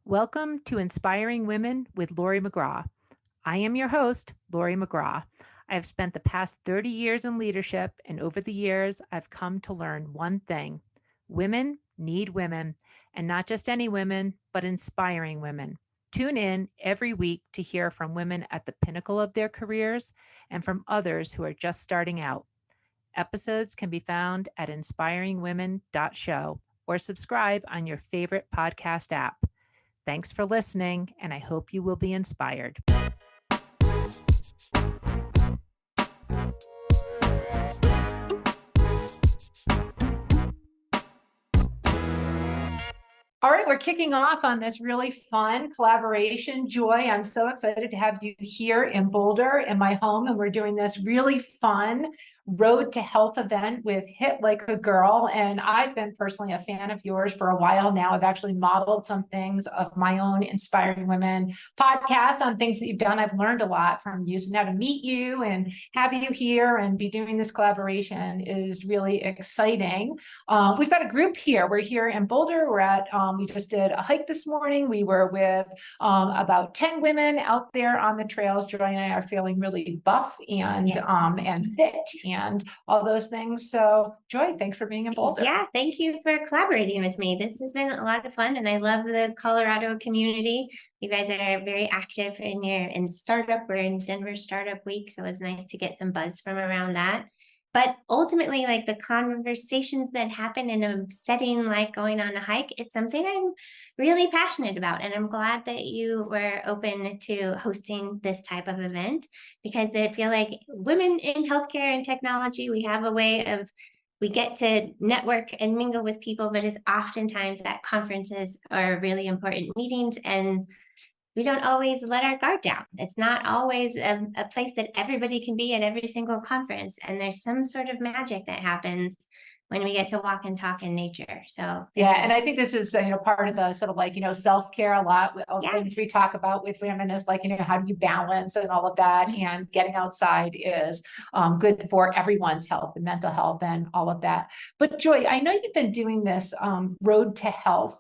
Welcome to Inspiring Women with Laurie McGraw. I am your host, Laurie McGraw. I have spent the past 30 years in leadership, and over the years, I've come to learn one thing: women need women, and not just any women, but inspiring women. Tune in every week to hear from women at the pinnacle of their careers and from others who are just starting out. Episodes can be found at inspiringwomen.show or subscribe on your favorite podcast app. Thanks for listening, and I hope you will be inspired. All right, we're kicking off on this really fun collaboration. Joy, I'm so excited to have you here in Boulder in my home, and we're doing this really fun Road to Health event with Hit Like a Girl. And I've been personally a fan of yours for a while now. I've actually modeled some things of my own Inspiring Women podcast on things that you've done. I've learned a lot from you. So now to meet you and have you here and be doing this collaboration is really exciting. We've got a group here. We're here in Boulder. We just did a hike this morning. We were with about 10 women out there on the trails. Joy and I are feeling really buff and fit and all those things. So Joy, thanks for being in Boulder. Yeah, thank you for collaborating with me. This has been a lot of fun, and I love the Colorado community. You guys are very active in startup. We're in Denver Startup Week, so it's nice to get some buzz from around that. But ultimately, like the conversations that happen in a setting like going on a hike is something I'm really passionate about. And I'm glad that you were open to hosting this type of event, because I feel like women in healthcare and technology, we have a way of, we get to network and mingle with people, but it's oftentimes at conferences or really important meetings, and we don't always let our guard down. It's not always a place that everybody can be at every single conference. And there's some sort of magic that happens when we get to walk and talk in nature. So yeah, and I think this is part of the sort of self-care. A lot with all the things we talk about with women is how do you balance and all of that, and getting outside is good for everyone's health and mental health and all of that. But Joy, I know you've been doing this Road to Health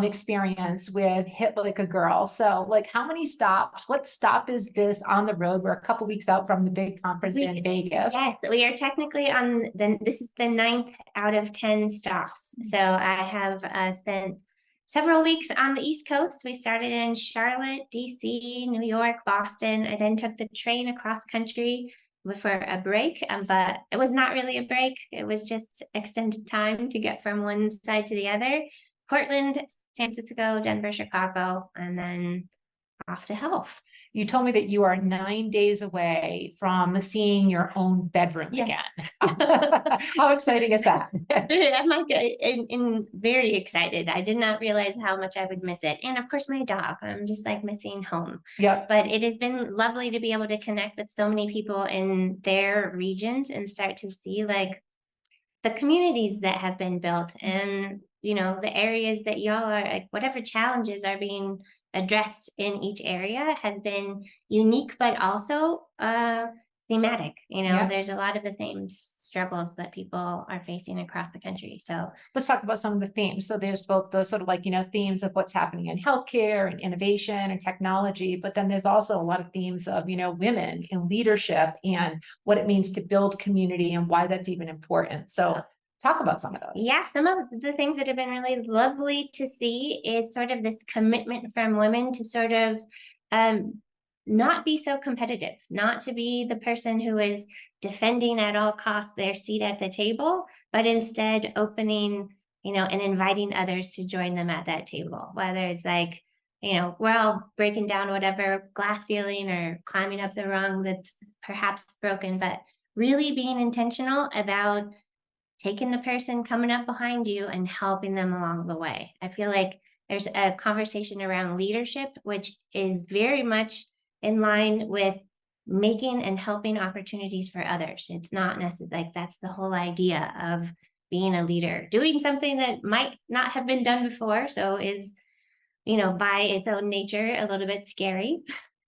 experience with Hit Like a Girl. So how many stops? What stop is this on the road? We're a couple weeks out from the big conference in Vegas. Yes, we are technically on this is the 9th out of 10 stops. So I have spent several weeks on the East Coast. We started in Charlotte, DC, New York, Boston. I then took the train across country for a break, but it was not really a break. It was just extended time to get from one side to the other. Portland, San Francisco, Denver, Chicago, and then off to health. You told me that you are 9 days away from seeing your own bedroom again. How exciting is that? I'm very excited. I did not realize how much I would miss it. And of course, my dog. I'm just missing home. Yeah. But it has been lovely to be able to connect with so many people in their regions and start to see the communities that have been built, and the areas that y'all are whatever challenges are being addressed in each area has been unique, but also thematic. There's a lot of the same struggles that people are facing across the country. So let's talk about some of the themes. So there's both the sort of themes of what's happening in healthcare and innovation and technology, but then there's also a lot of themes of women in leadership and what it means to build community and why that's even important. So talk about some of those. Yeah, some of the things that have been really lovely to see is sort of this commitment from women to sort of not be so competitive, not to be the person who is defending at all costs their seat at the table, but instead opening, and inviting others to join them at that table. Whether it's we're all breaking down whatever glass ceiling or climbing up the rung that's perhaps broken, but really being intentional about taking the person coming up behind you and helping them along the way. I feel like there's a conversation around leadership, which is very much in line with making and helping opportunities for others. It's not necessarily that's the whole idea of being a leader, doing something that might not have been done before. So is, by its own nature, a little bit scary.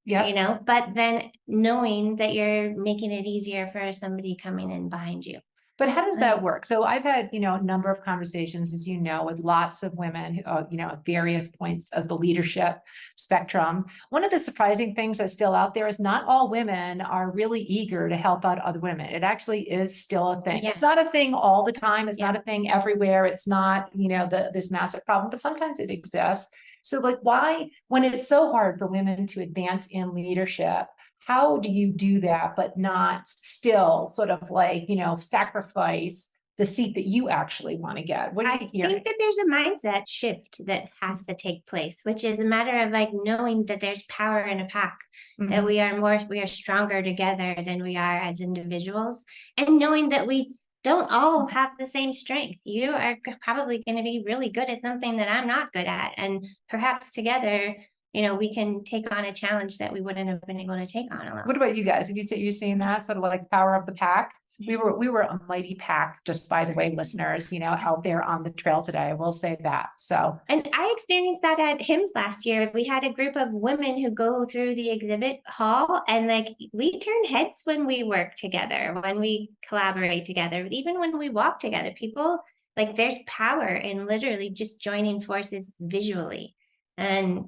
Yeah. But then knowing that you're making it easier for somebody coming in behind you. But how does that work? So I've had, a number of conversations, as you know, with lots of women, at various points of the leadership spectrum. One of the surprising things that's still out there is not all women are really eager to help out other women. It actually is still a thing. Yeah. It's not a thing all the time. It's not a thing everywhere. It's not, this massive problem, but sometimes it exists. So like, why, when it's so hard for women to advance in leadership, how do you do that, but not still sort of like, sacrifice the seat that you actually want to get? What are you hearing? I think that there's a mindset shift that has to take place, which is a matter of like knowing that there's power in a pack, that we are stronger together than we are as individuals, and knowing that we don't all have the same strength. You are probably going to be really good at something that I'm not good at, and perhaps together, we can take on a challenge that we wouldn't have been able to take on alone. What about you guys? Have you seen that sort of like power of the pack? We were a mighty pack, just by the way, listeners, out there on the trail today. I will say that. So, and I experienced that at HIMSS last year. We had a group of women who go through the exhibit hall, and like we turn heads when we work together, when we collaborate together, even when we walk together. People, like, there's power in literally just joining forces visually, and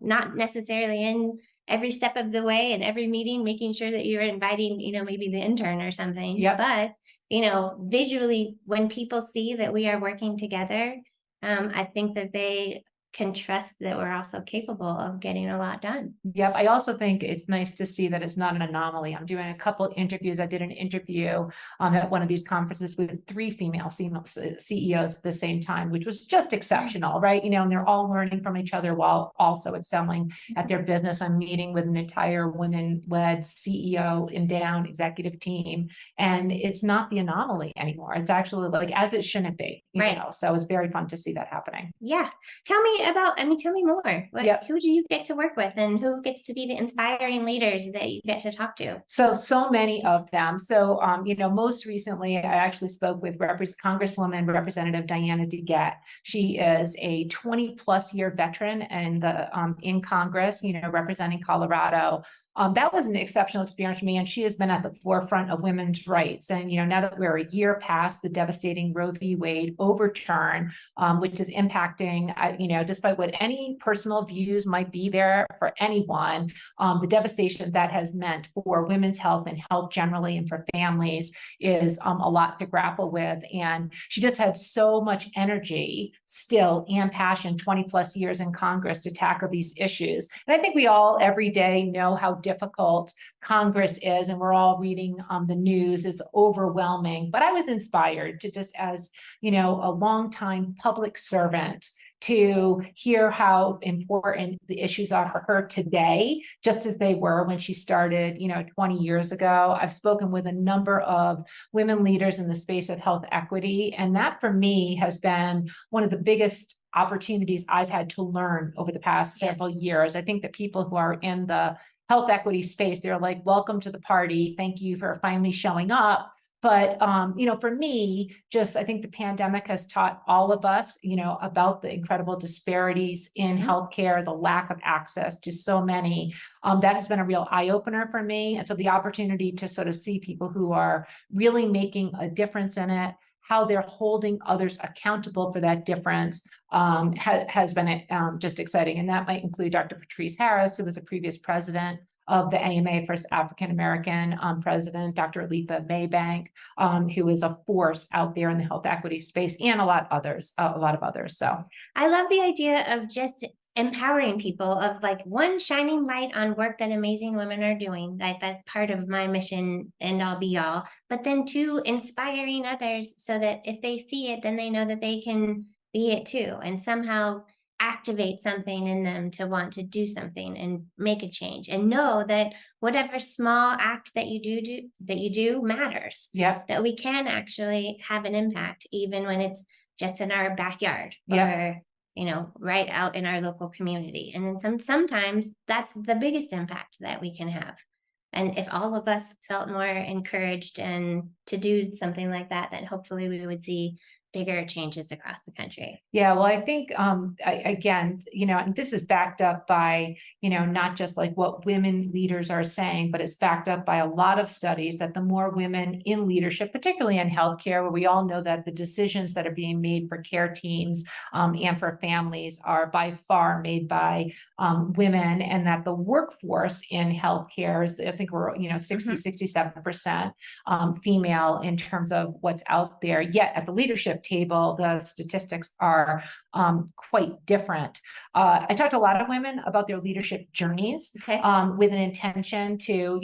not necessarily in every step of the way and every meeting, making sure that you're inviting, maybe the intern or something. Yep. But, visually, when people see that we are working together, I think that they can trust that we're also capable of getting a lot done. Yep. I also think it's nice to see that it's not an anomaly. I'm doing a couple of interviews. I did an interview at one of these conferences with 3 female CEOs at the same time, which was just exceptional, right? And they're all learning from each other while also excelling at their business. I'm meeting with an entire women-led CEO and down executive team, and it's not the anomaly anymore. It's actually like as it shouldn't be, Right. So it's very fun to see that happening. Yeah. Tell me more. Who do you get to work with, and who gets to be the inspiring leaders that you get to talk to? So many of them. So, most recently, I actually spoke with Congresswoman Representative Diana DeGette. She is a 20+ year veteran and in Congress, representing Colorado. That was an exceptional experience for me, and she has been at the forefront of women's rights. And now that we're a year past the devastating Roe v. Wade overturn, which is impacting, despite what any personal views might be there for anyone, the devastation that has meant for women's health and health generally, and for families, is a lot to grapple with. And she just had so much energy still and passion, 20+ years in Congress, to tackle these issues. And I think we all every day know how difficult Congress is, and we're all reading the news. It's overwhelming, but I was inspired to, just as a longtime public servant, to hear how important the issues are for her today, just as they were when she started, 20 years ago. I've spoken with a number of women leaders in the space of health equity, and that for me has been one of the biggest opportunities I've had to learn over the past several years. I think that people who are in the health equity space, they're like, welcome to the party. Thank you for finally showing up. But, for me, I think the pandemic has taught all of us, about the incredible disparities in healthcare, the lack of access to so many. That has been a real eye opener for me. And so the opportunity to sort of see people who are really making a difference in it, how they're holding others accountable for that difference, has been just exciting. And that might include Dr. Patrice Harris, who was a previous president of the AMA, first African-American president, Dr. Aletha Maybank, who is a force out there in the health equity space, and a lot of others. So I love the idea of just empowering people, of like, one, shining light on work that amazing women are doing. That's part of my mission, and all be all. But then 2, inspiring others so that if they see it, then they know that they can be it too, and somehow activate something in them to want to do something and make a change, and know that whatever small act that you do matters. yeah, That we can actually have an impact, even when it's just in our backyard, yeah, or right out in our local community. And then sometimes that's the biggest impact that we can have. And if all of us felt more encouraged and to do something like that, then hopefully we would see bigger changes across the country. Yeah, well, I think, again, and this is backed up by, not just like what women leaders are saying, but it's backed up by a lot of studies that the more women in leadership, particularly in healthcare, where we all know that the decisions that are being made for care teams and for families are by far made by women, and that the workforce in healthcare is, I think we're, 67% female in terms of what's out there. Yet at the leadership table, the statistics are quite different. I talked to a lot of women about their leadership journeys, Okay. with an intention to,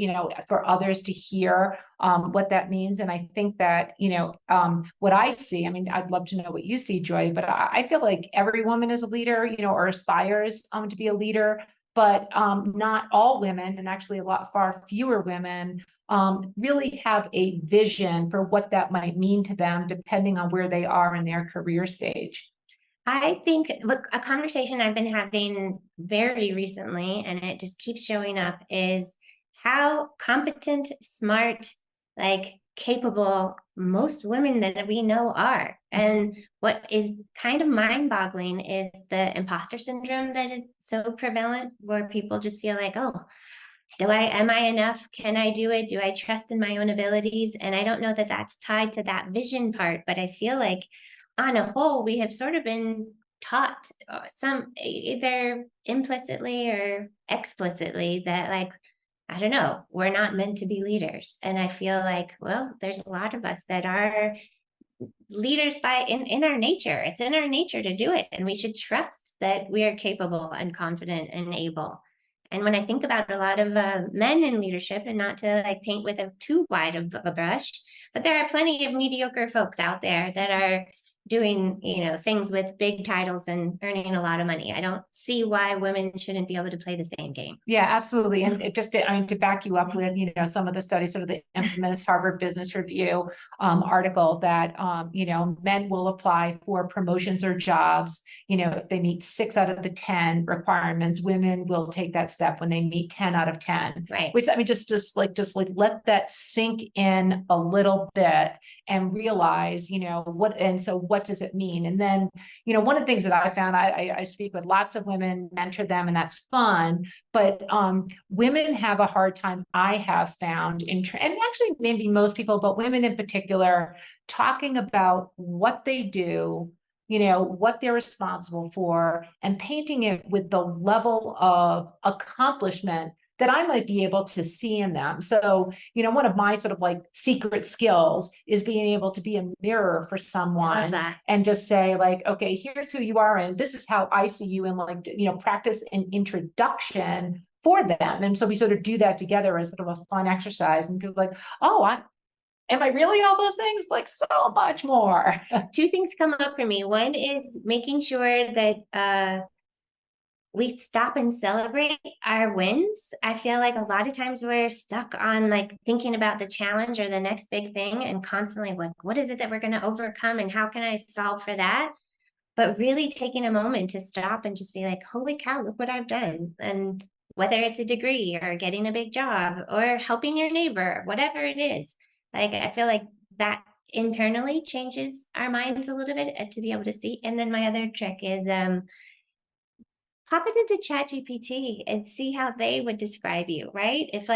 for others to hear what that means. And I think that, what I see, I mean, I'd love to know what you see, Joy, but I feel like every woman is a leader, or aspires to be a leader, but not all women, and actually a lot far fewer women really have a vision for what that might mean to them, depending on where they are in their career stage. I think, look, a conversation I've been having very recently, and it just keeps showing up, is how competent, smart, like capable most women that we know are. And what is kind of mind-boggling is the imposter syndrome that is so prevalent, where people just feel like, oh, am I enough? Can I do it? Do I trust in my own abilities? And I don't know that that's tied to that vision part, but I feel like on a whole, we have sort of been taught some either implicitly or explicitly that, like, I don't know, we're not meant to be leaders. And I feel like, well, there's a lot of us that are leaders in our nature. It's in our nature to do it. And we should trust that we are capable and confident and able. And when I think about a lot of men in leadership, and not to like paint with a too wide of a brush, but there are plenty of mediocre folks out there that are doing, things with big titles and earning a lot of money. I don't see why women shouldn't be able to play the same game. Yeah, absolutely. And it just, I mean, to back you up with, some of the studies, sort of the infamous Harvard Business Review article that, men will apply for promotions or jobs, if they meet 6 out of the 10 requirements. Women will take that step when they meet 10 out of 10. Right. Which, I mean, just let that sink in a little bit and realize, what does it mean? And then, one of the things that I found, I speak with lots of women, mentor them, and that's fun. But women have a hard time, I have found, and actually maybe most people, but women in particular, talking about what they do, what they're responsible for, and painting it with the level of accomplishment that I might be able to see in them. So, one of my sort of like secret skills is being able to be a mirror for someone and just say like, okay, here's who you are, and this is how I see you, and like, practice an introduction for them. And so we sort of do that together as sort of a fun exercise, and people are like, oh, am I really all those things? Like, so much more. 2 things come up for me. One is making sure that we stop and celebrate our wins. I feel like a lot of times we're stuck on like thinking about the challenge or the next big thing, and constantly like, what is it that we're going to overcome, and how can I solve for that? But really taking a moment to stop and just be like, holy cow, look what I've done. And whether it's a degree or getting a big job or helping your neighbor, whatever it is, like, I feel like that internally changes our minds a little bit to be able to see. And then my other trick is pop it into ChatGPT and see how they would describe you, right? If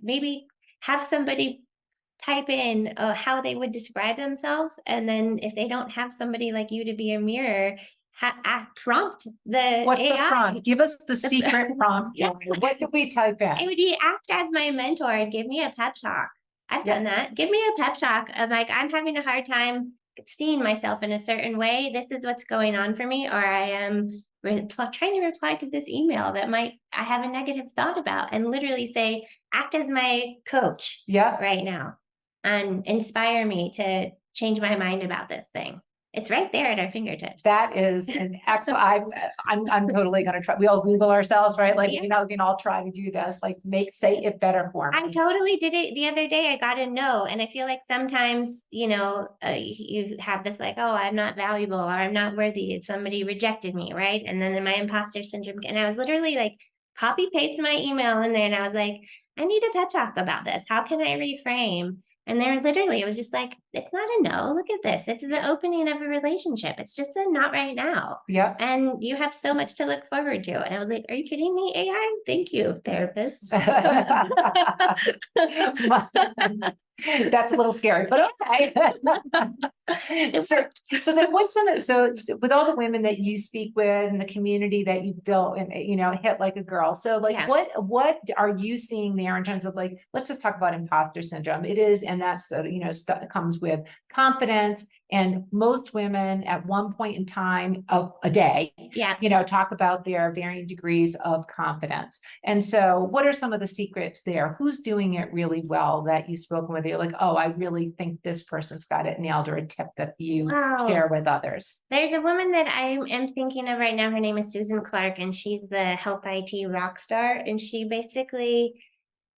maybe have somebody type in how they would describe themselves, and then if they don't have somebody like you to be a mirror, prompt the What's AI. the prompt? Give us the secret prompt. Yeah. What do we type in? It would be act as my mentor and give me a pep talk. I've done that. Give me a pep talk of like, I'm having a hard time seeing myself in a certain way. This is what's going on for me. Or I am trying to reply to this email that I have a negative thought about, and literally say, act as my coach right now and inspire me to change my mind about this thing. It's right there at our fingertips. That is an excellent. I'm totally going to try. We all Google ourselves, right? Like, we can all try to do this, like say it better for me. I totally did it the other day. I got a no. And I feel like sometimes, you have this like, oh, I'm not valuable, or I'm not worthy. Somebody rejected me, right? And then in my imposter syndrome, and I was literally like, copy paste my email in there. And I was like, I need a pep talk about this. How can I reframe? And they're literally, it was just like, it's not a no. Look at this. It's the opening of a relationship. It's just a not right now. Yep. And you have so much to look forward to. And I was like, are you kidding me, AI? Thank you, therapist. That's a little scary, but okay. So then what's so with all the women that you speak with and the community that you built and, hit like a girl. So like, Yeah. what are you seeing there in terms of like, let's just talk about imposter syndrome. It is, and that's, stuff that comes with confidence. And most women at one point in time of a day, Yeah. talk about their varying degrees of confidence. And so what are some of the secrets there? Who's doing it really well that you've spoken with? You're like, oh, I really think this person's got it nailed, or a tip that you share with others. There's a woman that I am thinking of right now. Her name is Susan Clark, and she's the health IT rock star. And she basically,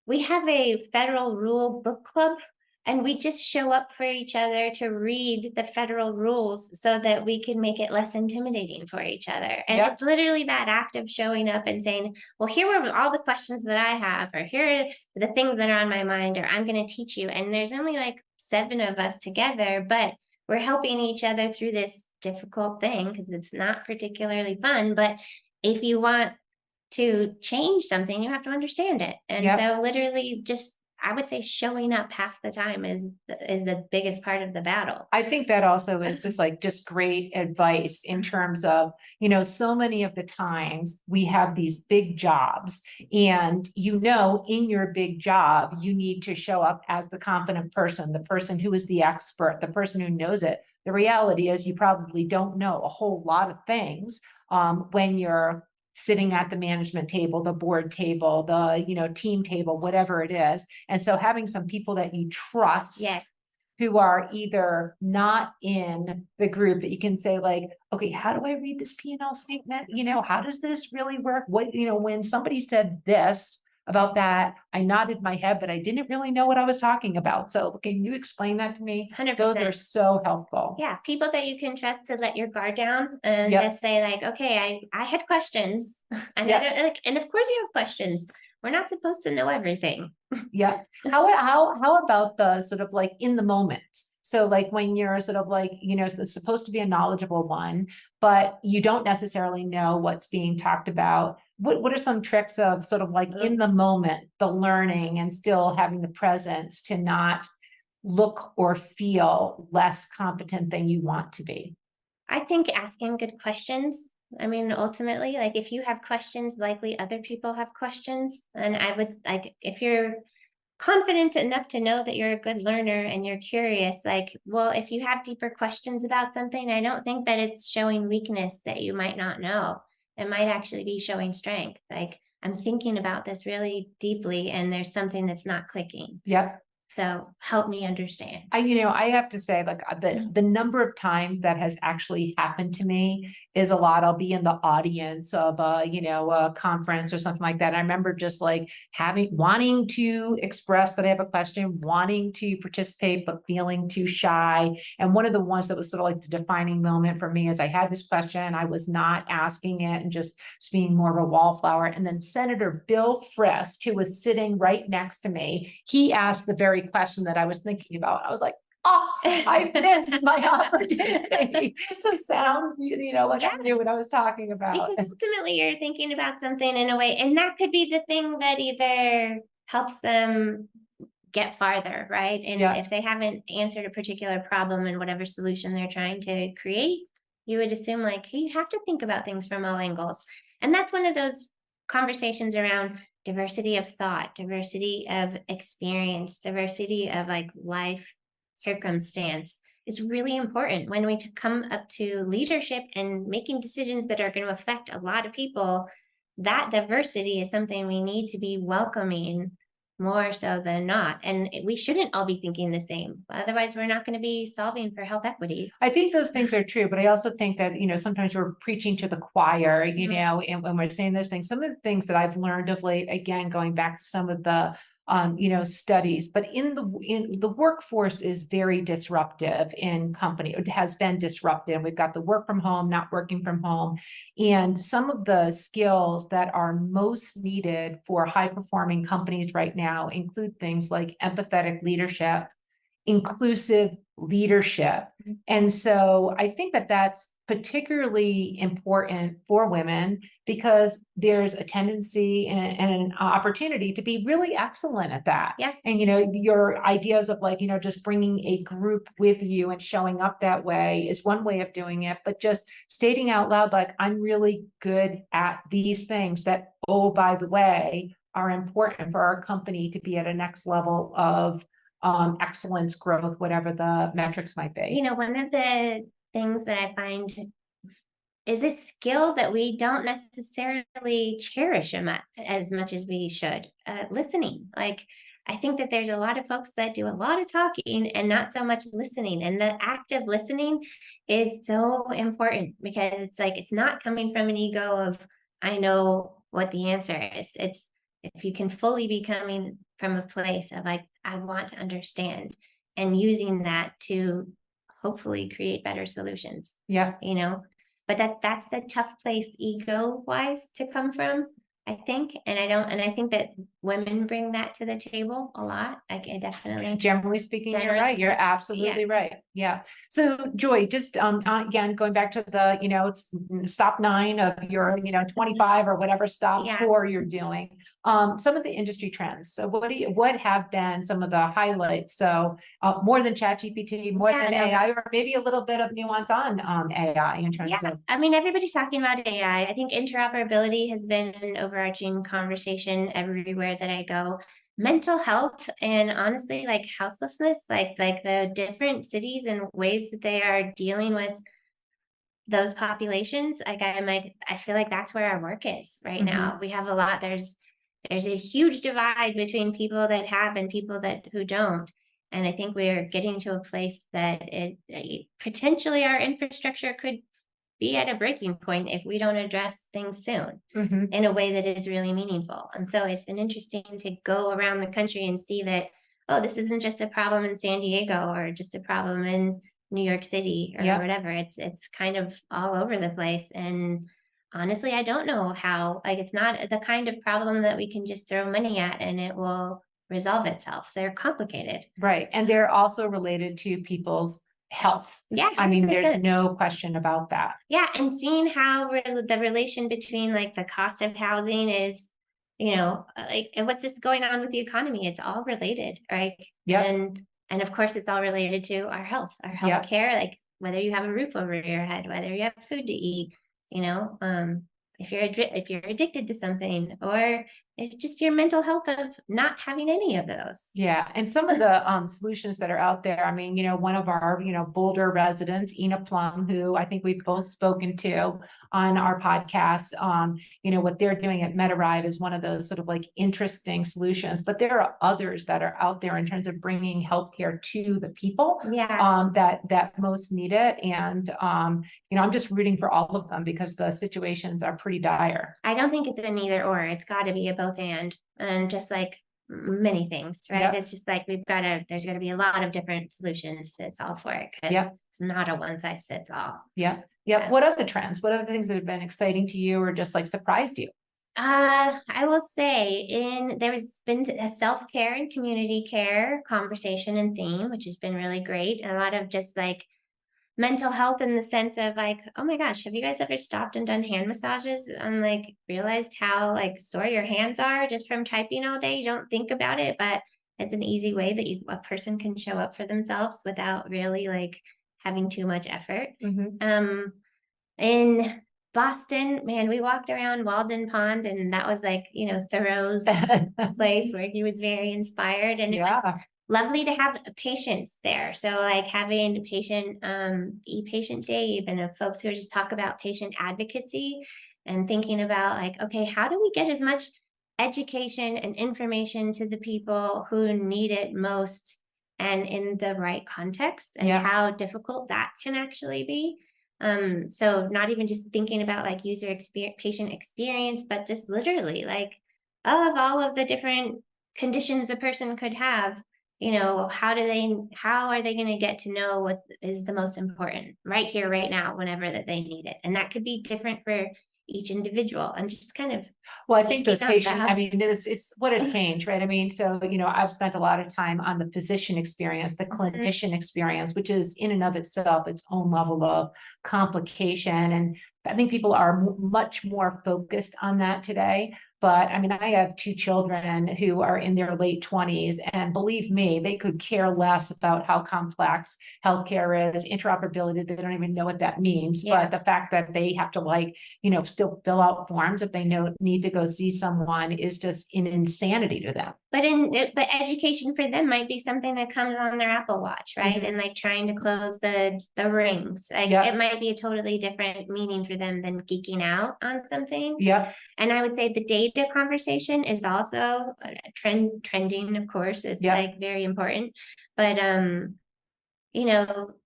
we have a federal rule book club, and we just show up for each other to read the federal rules so that we can make it less intimidating for each other. And Yep. it's literally that act of showing up and saying, well, here are all the questions that I have, or here are the things that are on my mind, or I'm going to teach you. And there's only like 7 of us together, but we're helping each other through this difficult thing because it's not particularly fun. But if you want to change something, you have to understand it. And Yep. so literally just, I would say showing up half the time is the biggest part of the battle. I think that also is just great advice in terms of, so many of the times we have these big jobs and, in your big job, you need to show up as the confident person, the person who is the expert, the person who knows it. The reality is you probably don't know a whole lot of things when you're sitting at the management table, the board table, the, team table, whatever it is. And so having some people that you trust Yes. who are either not in the group that you can say like, okay, how do I read this P&L statement? How does this really work? What, when somebody said this about that, I nodded my head, but I didn't really know what I was talking about. So can you explain that to me? 100%. Those are so helpful. Yeah. People that you can trust to let your guard down and Yep. just say like, okay, I had questions and Yep. I don't, like, and of course you have questions. We're not supposed to know everything. Yeah. How about the sort of like in the moment? So like when you're sort of like, it's supposed to be a knowledgeable one, but you don't necessarily know what's being talked about. What are some tricks of sort of like in the moment, the learning and still having the presence to not look or feel less competent than you want to be? I think asking good questions. I mean, ultimately, like if you have questions, likely other people have questions. And I would like, if you're confident enough to know that you're a good learner and you're curious, like, well, if you have deeper questions about something, I don't think that it's showing weakness that you might not know. It might actually be showing strength. Like, I'm thinking about this really deeply and there's something that's not clicking. Yep. So help me understand. I have to say, like the number of times that has actually happened to me is a lot. I'll be in the audience of a conference or something like that. I remember just like wanting to express that I have a question, wanting to participate, but feeling too shy. And one of the ones that was sort of like the defining moment for me is I had this question, I was not asking it and just being more of a wallflower. And then Senator Bill Frist, who was sitting right next to me, he asked the very question that I was thinking about. I was like, oh, I missed my opportunity to sound, like I knew what I was talking about. Because ultimately you're thinking about something in a way, and that could be the thing that either helps them get farther, right? And if they haven't answered a particular problem and whatever solution they're trying to create, you would assume like, hey, you have to think about things from all angles. And that's one of those conversations around diversity of thought, diversity of experience, diversity of like life circumstance. It's really important when we come up to leadership and making decisions that are going to affect a lot of people. That diversity is something we need to be welcoming more so than not. And we shouldn't all be thinking the same. Otherwise, we're not going to be solving for health equity. I think those things are true, but I also think that, sometimes we're preaching to the choir, and when we're saying those things, some of the things that I've learned of late, again, going back to some of the studies, but in the workforce is very disruptive in company. It has been disruptive. We've got the work from home, not working from home. And some of the skills that are most needed for high performing companies right now include things like empathetic leadership, inclusive leadership. And so I think that that's particularly important for women because there's a tendency and an opportunity to be really excellent at that. Yeah. And, your ideas of like, just bringing a group with you and showing up that way is one way of doing it, but just stating out loud, like, I'm really good at these things that, oh, by the way, are important for our company to be at a next level of excellence, growth, whatever the metrics might be. One of the things that I find is a skill that we don't necessarily cherish as much as we should. Listening. Like, I think that there's a lot of folks that do a lot of talking and not so much listening. And the act of listening is so important because it's like, it's not coming from an ego of, I know what the answer is. It's if you can fully be coming from a place of like, I want to understand, and using that to hopefully create better solutions. Yeah. But that's a tough place ego wise to come from, I think. And I think that women bring that to the table a lot. I definitely. Generally speaking, you're right. You're absolutely right. Yeah. So Joy, just again, going back to the, it's stop 9 of your, 25 or whatever stop 4 you're doing. Some of the industry trends. So what have been some of the highlights? So more than ChatGPT, more than AI, or maybe a little bit of nuance on AI in terms of. I mean, everybody's talking about AI. I think interoperability has been an overarching conversation everywhere that I go. Mental health and honestly, like houselessness, like the different cities and ways that they are dealing with those populations. I feel like that's where our work is right now. We have a lot. There's a huge divide between people that have and people who don't. And I think we're getting to a place that potentially our infrastructure could be at a breaking point if we don't address things soon in a way that is really meaningful. And so it's been interesting to go around the country and see that, oh, this isn't just a problem in San Diego or just a problem in New York City or whatever. It's kind of all over the place. And honestly, I don't know how, like, it's not the kind of problem that we can just throw money at and it will resolve itself. They're complicated. Right. And they're also related to people's health. Yeah. 100%. I mean, there's no question about that. Yeah. And seeing how the relation between like the cost of housing is, like, and what's just going on with the economy, it's all related, right? Yeah. And of course it's all related to our health care, like whether you have a roof over your head, whether you have food to eat, if you're addicted to something, or if just your mental health of not having any of those. Yeah. And some of the solutions that are out there, I mean, one of our, Boulder residents, Ina Plum, who I think we've both spoken to on our podcast, what they're doing at MetaRive is one of those sort of like interesting solutions, but there are others that are out there in terms of bringing healthcare to the people that most need it. And, I'm just rooting for all of them because the situations are pretty dire. I don't think it's an either or. It's got to be a both and just like many things, right? Yep. It's just like there's got to be a lot of different solutions to solve for it because it's not a one size fits all. Yeah. Yeah. What other trends? What other things that have been exciting to you or just like surprised you? I will say there's been a self-care and community care conversation and theme, which has been really great. A lot of just like mental health in the sense of like, oh my gosh, have you guys ever stopped and done hand massages and like realized how like sore your hands are just from typing all day? You don't think about it, but it's an easy way that a person can show up for themselves without really like having too much effort. In Boston, man, we walked around Walden Pond and that was like, Thoreau's place where he was very inspired, and it was lovely to have patients there. So like having patient Dave and folks who just talk about patient advocacy and thinking about like, okay, how do we get as much education and information to the people who need it most and in the right context, and how difficult that can actually be. So not even just thinking about like patient experience, but just literally like of all of the different conditions a person could have, how are they going to get to know what is the most important right here, right now, whenever that they need it? And that could be different for each individual and just kind of. Well, I think those Making up patient, I that. mean, it's what a change, right? I mean, so, I've spent a lot of time on the physician experience, the clinician experience, which is in and of itself its own level of complication. And I think people are much more focused on that today. But I mean, I have two children who are in their late 20s, and believe me, they could care less about how complex healthcare is, interoperability. They don't even know what that means. Yeah. But the fact that they have to still fill out forms if they need to go see someone is just an insanity to them. But education for them might be something that comes on their Apple Watch, right? Mhm. And like trying to close the rings. Like Yep. it might be a totally different meaning for them than geeking out on something. Yep. And I would say the data conversation is also trending, of course. It's Yep. like very important. But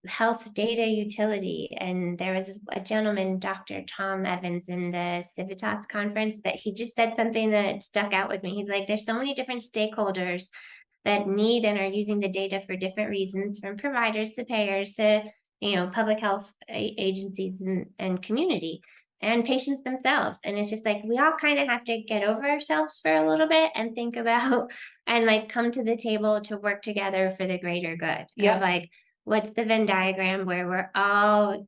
health data utility. And there was a gentleman, Dr. Tom Evans, in the Civitas conference that he just said something that stuck out with me. He's like, there's so many different stakeholders that need and are using the data for different reasons, from providers to payers to, public health agencies and community and patients themselves. And it's just like, we all kind of have to get over ourselves for a little bit and think about and like come to the table to work together for the greater good. Yep. Of like, what's the Venn diagram where we're all,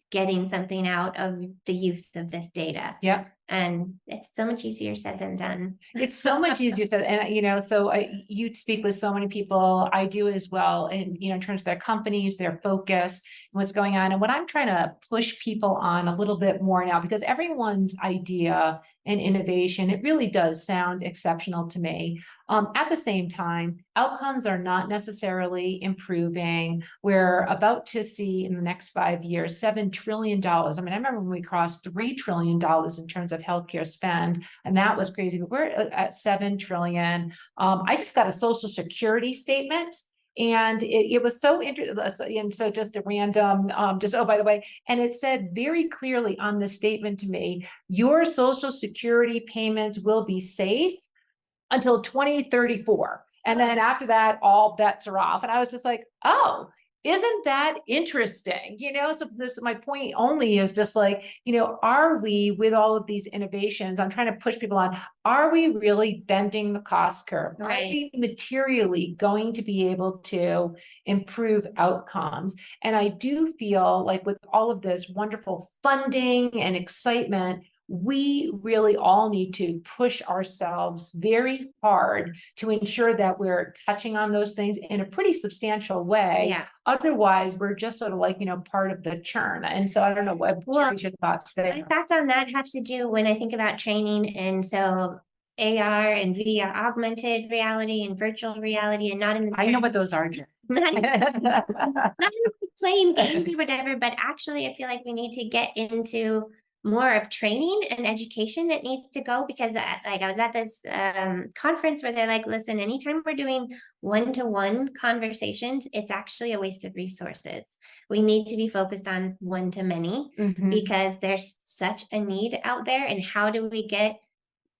getting something out of the use of this data. Yep. And it's so much easier said than done. It's so much easier said. And, so you speak with so many people. I do as well. And, in terms of their companies, their focus, what's going on. And what I'm trying to push people on a little bit more now, because everyone's idea and innovation, it really does sound exceptional to me. At the same time, outcomes are not necessarily improving. We're about to see in the next 5 years, $7 trillion. I mean, I remember when we crossed $3 trillion in terms of healthcare spend, and that was crazy, but we're at 7 trillion. I just got a Social Security statement, and it was so interesting. And so just a random, oh, by the way, and it said very clearly on the statement to me, your Social Security payments will be safe until 2034. And then after that, all bets are off. And I was just like, oh, isn't that interesting? So my point only is just like, are we, with all of these innovations, I'm trying to push people on, are we really bending the cost curve? Right. Are we materially going to be able to improve outcomes? And I do feel like with all of this wonderful funding and excitement, we really all need to push ourselves very hard to ensure that we're touching on those things in a pretty substantial way. Yeah. Otherwise, we're just sort of like, part of the churn. And so I don't know what your thoughts there. My thoughts on that have to do when I think about training. And so AR and VR, augmented reality and virtual reality, and not in the. I know what those are. Not in playing games or whatever, but actually I feel like we need to get into more of training and education that needs to go, because I was at this conference where they're like, listen, anytime we're doing one-to-one conversations, it's actually a waste of resources. We need to be focused on one-to-many because there's such a need out there. And how do we get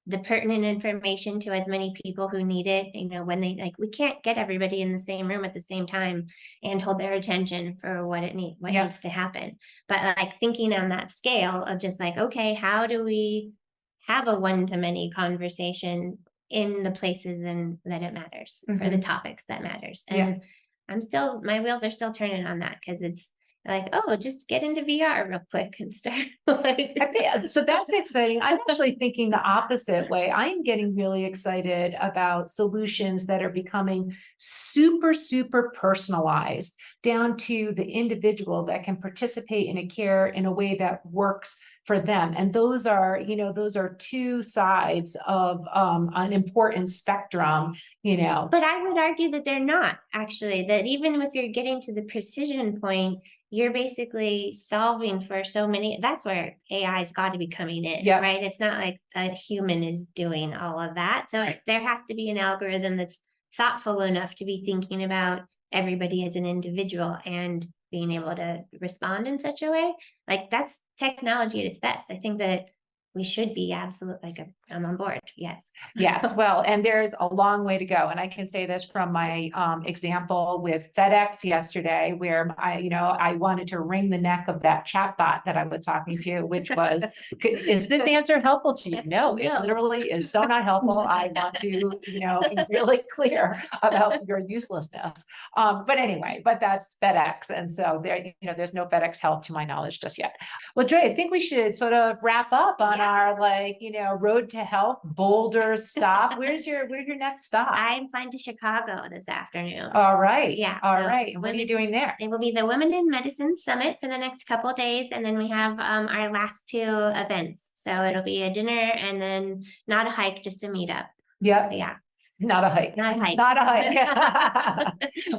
the pertinent information to as many people who need it, when we can't get everybody in the same room at the same time and hold their attention for what needs to happen. But like thinking on that scale of just like, okay, how do we have a one-to-many conversation in the places that it matters for the topics that matters? And my wheels are still turning on that, because it's like, oh, just get into VR real quick and start. So that's exciting. I'm actually thinking the opposite way. I'm getting really excited about solutions that are becoming super, super personalized down to the individual that can participate in a care in a way that works for them. And those are two sides of an important spectrum, But I would argue that they're not, actually, that even if you're getting to the precision point, you're basically solving for so many. That's where AI's got to be coming in, right? It's not like a human is doing all of that. So there has to be an algorithm that's thoughtful enough to be thinking about everybody as an individual and being able to respond in such a way. Like, that's technology at its best. I think that we should be absolutely like I'm on board. Yes. Yes, well, and there's a long way to go. And I can say this from my example with FedEx yesterday, where I wanted to wring the neck of that chatbot that I was talking to, which was, is this answer helpful to you? No, it No. literally is so not helpful. I want to, be really clear about your uselessness. But anyway, but that's FedEx. And so there's no FedEx help to my knowledge just yet. Well, Joy, I think we should sort of wrap up on our road to health, Boulder stop. Where's your next stop? I'm flying to Chicago this afternoon. All right. Yeah. All so right. And what are you doing there? It will be the Women in Medicine Summit for the next couple of days. And then we have our last 2 events. So it'll be a dinner and then not a hike, just a meetup. Yep. Yeah. Not a hike. Not a hike. Not a hike.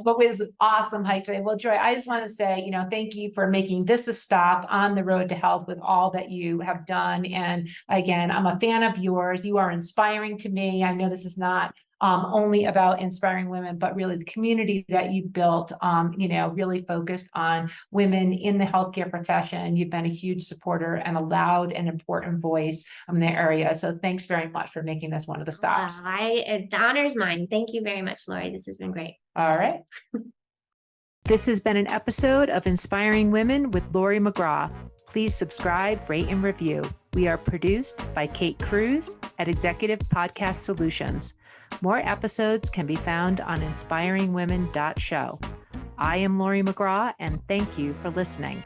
But it was awesome hike today. Well, Joy, I just want to say, thank you for making this a stop on the road to health with all that you have done. And again, I'm a fan of yours. You are inspiring to me. I know this is not only about inspiring women, but really the community that you've built, really focused on women in the healthcare profession. You've been a huge supporter and a loud and important voice in the area. So thanks very much for making this one of the stops. The honor is mine. Thank you very much, Laurie. This has been great. All right. This has been an episode of Inspiring Women with Laurie McGraw. Please subscribe, rate, and review. We are produced by Kate Cruz at Executive Podcast Solutions. More episodes can be found on inspiringwomen.show. I am Laurie McGraw, and thank you for listening.